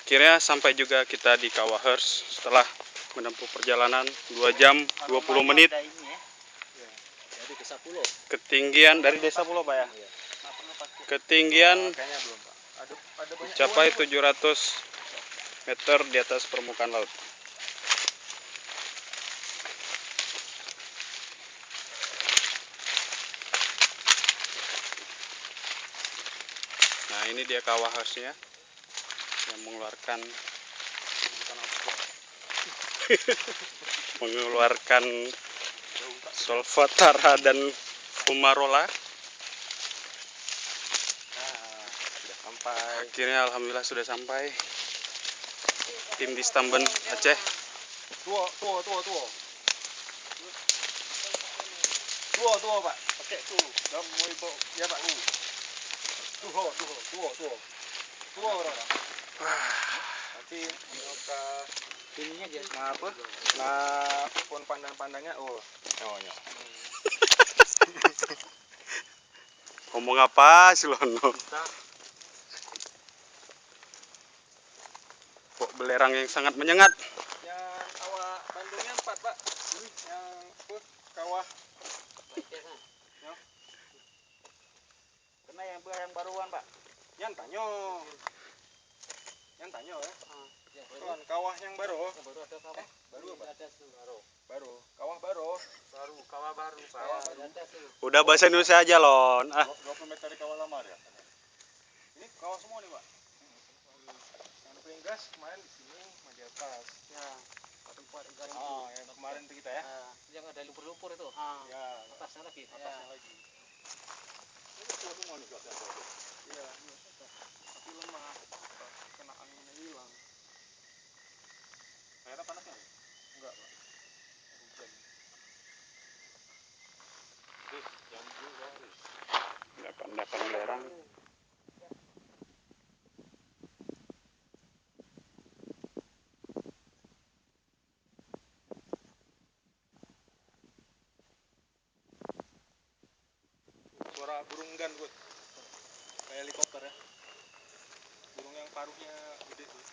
Akhirnya sampai juga kita di Kawah Hers setelah menempuh perjalanan 2 jam 20 menit. Dari Desa Pulau. Ketinggian dari Desa Pulau, Pak ya. Ketinggian mencapai 700 meter di atas permukaan laut. Nah, ini dia Kawah Hersnya yang mengeluarkan solvatara dan fumarola. Sudah sampai. Akhirnya alhamdulillah sudah sampai. Tim di Stamben Aceh. Tuh, Pak. Pakai tuh. Kamu mau ibu ya, Pak. Tuh orang. Nanti ke ininya aja. Nah, apa? Nah, pun pandang-pandangnya nyok. Ngomong apa sih Lono? Kok belerang yang sangat menyengat. Yang kawah Bandungnya 4, Pak. Ini yang kawah. Ya. Kena yang baruan, Pak. Yang tanyo ya. Yang kawah yang baru. Yang baru ada kawah. Baru apa? Ada baru. Kawah baru. Kawah baru, Pak. Udah bahasa Indonesia aja, Lon. 20 meter dari kawah lama ya. Ini kawah semua nih, Pak. Yang penggas kemarin di sini, di atas. Ya. Tempat yang kemarin itu kita ya. Yang ada lumpur-lumpur itu. Ya, atasnya lagi. Ini semua nih, Pak. Iya, tapi lemah. Kena anginnya hilang. Airnya panas nggak? Enggak, Pak. Hujan. Jambu baris. Endapan belerang. Suara burung gandut. Kayak helikopter ya. Burung yang paruhnya gede tuh.